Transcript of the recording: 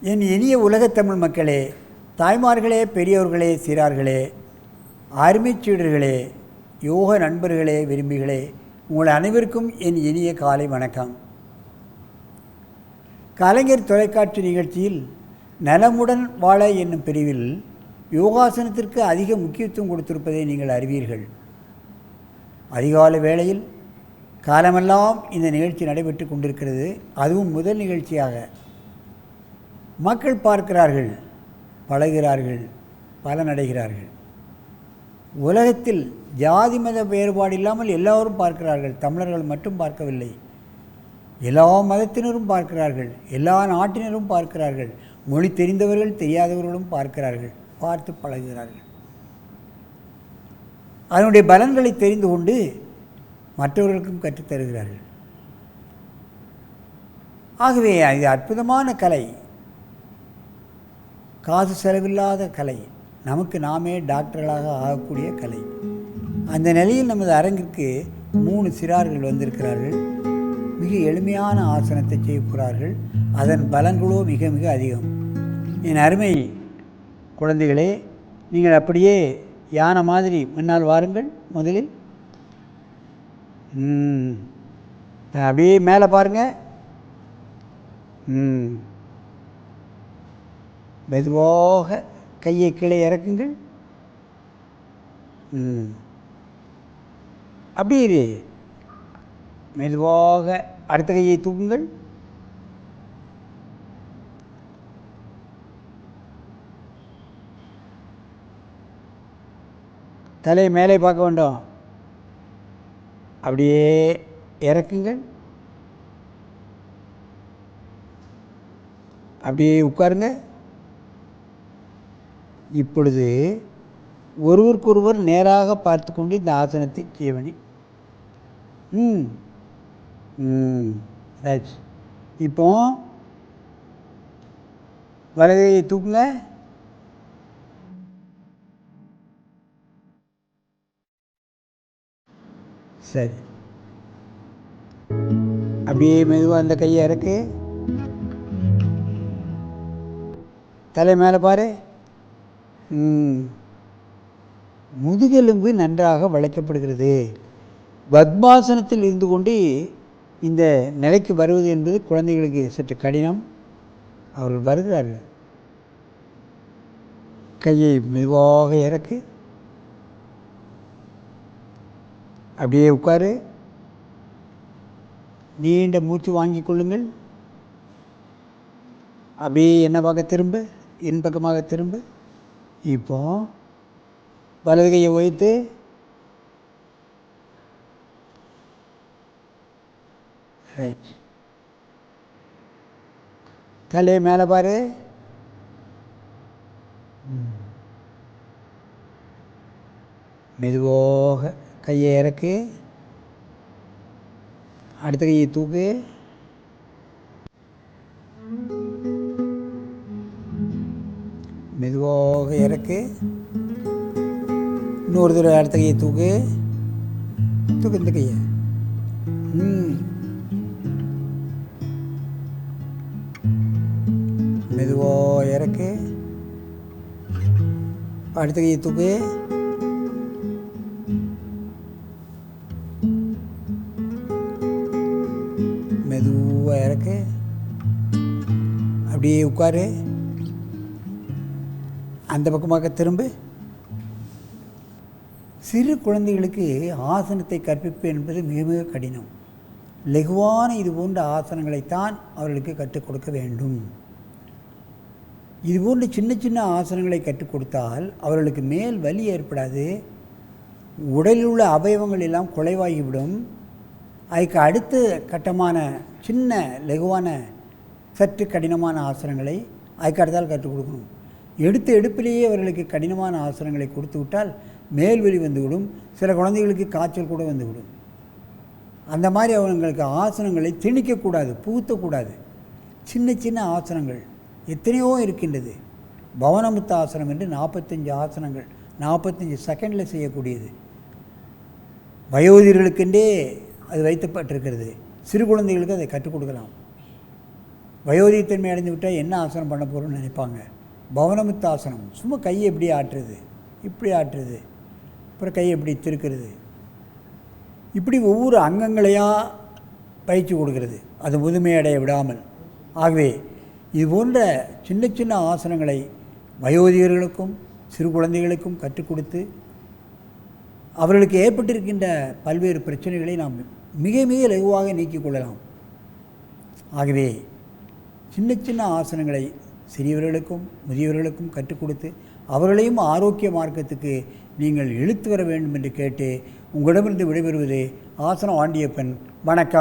என் இனிய உலகத்தமிழ் மக்களே, தாய்மார்களே, பெரியோர்களே, சிறார்களே, அருமைச்சீடர்களே, யோக நண்பர்களே, விரும்பிகளே, உங்கள் அனைவருக்கும் என் இனிய காலை வணக்கம். கலைஞர் தொலைக்காட்சி நிகழ்ச்சியில் நலமுடன் வாழ என்னும் பிரிவில் யோகாசனத்திற்கு அதிக முக்கியத்துவம் கொடுத்திருப்பதை நீங்கள் அறிவீர்கள். அதிகாலை வேளையில் காலமெல்லாம் இந்த நிகழ்ச்சி நடைபெற்று கொண்டிருக்கிறது. அதுவும் முதல் நிகழ்ச்சியாக மக்கள் பார்க்கிறார்கள், பழகிறார்கள், பலனடைகிறார்கள். உலகத்தில் ஜாதி மத வேறுபாடு இல்லாமல் எல்லோரும் பார்க்கிறார்கள். தமிழர்கள் மட்டும் பார்க்கவில்லை, எல்லா மதத்தினரும் பார்க்கிறார்கள், எல்லா நாட்டினரும் பார்க்கிறார்கள். மொழி தெரிந்தவர்கள் தெரியாதவர்களும் பார்க்கிறார்கள், பார்த்து பழகுகிறார்கள். அதனுடைய பலன்களை தெரிந்து கொண்டு மற்றவர்களுக்கும் கற்றுத்தருகிறார்கள். ஆகவே இது அற்புதமான கலை, காசு செலவில்லாத கலை, நமக்கு நாமே டாக்டர்களாக ஆகக்கூடிய கலை. அந்த நிலையில் நமது அரங்கிற்கு 3 சிறார்கள் வந்திருக்கிறார்கள். மிக எளிமையான ஆசனத்தை செய்ய போகிறார்கள். அதன் பலன்களோ மிக மிக அதிகம். என் அருமை குழந்தைகளே, நீங்கள் அப்படியே யானை மாதிரி முன்னால் வாருங்கள். முதலில் அப்படியே மேலே பாருங்கள். மெதுவாக கையை கீழே இறக்குங்கள். அப்படியே மெதுவாக அடுத்த கையை தூக்குங்கள். தலையை மேலே பார்க்க வேண்டும். அப்படியே இறக்குங்கள். அப்படியே உட்காருங்க. இப்பொழுது ஒருவருக்கொருவர் நேராக பார்த்து கொண்டு இந்த ஆசனத்தை செய்ய வேண்டும். ரைட். இப்போ வலதையை தூக்குங்க. சரி, அப்படியே மெதுவாக அந்த கையை இறக்கு. தலை மேலே பாரு. முதுகெலும்பு நன்றாக வளைக்கப்படுகிறது. பத்மாசனத்தில் இருந்து கொண்டு இந்த நிலைக்கு வருவது என்பது குழந்தைகளுக்கு சற்று கடினம். அவர்கள் வருகிறார்கள். கையை மெதுவாக இறக்கு. அப்படியே உட்காரு. நீண்ட மூச்சு வாங்கி கொள்ளுங்கள். அப்படியே என்ன பக்கம் திரும்ப, என் பக்கமாக திரும்ப. இப்போ வலது கையை வைத்து ரைட். தலையை மேலே பாரு. மெதுவாக கையை இறக்கு. அடுத்த கையை தூக்கு. மெதுவாக இறக்கு. இன்னொரு தடவை அடுத்த கையை தூக்கு. தூக்கு இந்த கையை. மெதுவாக இறக்கு. அடுத்த கையை தூக்கு. மெதுவாக இறக்கு. அப்படியே உட்காரு. அந்த பக்கமாக திரும்ப. சிறு குழந்தைகளுக்கு ஆசனத்தை கற்பிப்பு என்பது மிக மிக கடினம். லகுவான இது போன்ற ஆசனங்களைத்தான் அவர்களுக்கு கற்றுக் கொடுக்க வேண்டும். இதுபோன்ற சின்ன சின்ன ஆசனங்களை கற்றுக் கொடுத்தால் அவர்களுக்கு மேல் வலி ஏற்படாது. உடலில் உள்ள அவயவங்கள் எல்லாம் குறைவாகிவிடும். அதுக்கு அடுத்த கட்டமான சின்ன லகுவான சற்று கடினமான ஆசனங்களை அதுக்கு அடுத்தால் கற்றுக் கொடுக்கணும். எடுத்த எடுப்பிலேயே அவர்களுக்கு கடினமான ஆசனங்களை கொடுத்து விட்டால் மேல்வெளி வந்துவிடும். சில குழந்தைகளுக்கு காய்ச்சல் கூட வந்துவிடும். அந்த மாதிரி அவங்களுக்கு ஆசனங்களை திணிக்கக்கூடாது, புகுத்தக்கூடாது. சின்ன சின்ன ஆசனங்கள் எத்தனையோ இருக்கின்றது. பவனமுத்த ஆசனம் என்று 45 ஆசனங்கள் 45 செகண்டில் செய்யக்கூடியது. வயோதிகர்களுக்கென்றே அது வைக்கப்பட்டிருக்கிறது. சிறு குழந்தைகளுக்கு அதை கற்றுக் கொடுக்கலாம். வயோதிகத்தன்மை அடைந்து விட்டால் என்ன ஆசனம் பண்ண போகிறோம்னு நினைப்பாங்க. பவனமுத்த ஆசனம், சும்மா கையை எப்படி ஆட்டுறது, இப்படி ஆட்டுறது, அப்புறம் கையை எப்படி திருக்கிறது, இப்படி ஒவ்வொரு அங்கங்களையாக பயிற்சி கொடுக்கிறது, அது முதுமையடைய விடாமல். ஆகவே இது போன்ற சின்ன சின்ன ஆசனங்களை வயோதிகர்களுக்கும் சிறு குழந்தைகளுக்கும் கற்றுக் கொடுத்து அவர்களுக்கு ஏற்பட்டிருக்கின்ற பல்வேறு பிரச்சனைகளை நாம் மிக மிக இலகுவாக நீக்கிக் கொள்ளலாம். ஆகவே சின்ன சின்ன ஆசனங்களை சிறியவர்களுக்கும் முதியவர்களுக்கும் கற்றுக் கொடுத்து அவர்களையும் ஆரோக்கிய மார்க்கத்துக்கு நீங்கள் இழுத்து வர வேண்டும் என்று கேட்டு உங்களிடமிருந்து விடைபெறுவது ஆசனம் ஆண்டியப்பன். வணக்கம்.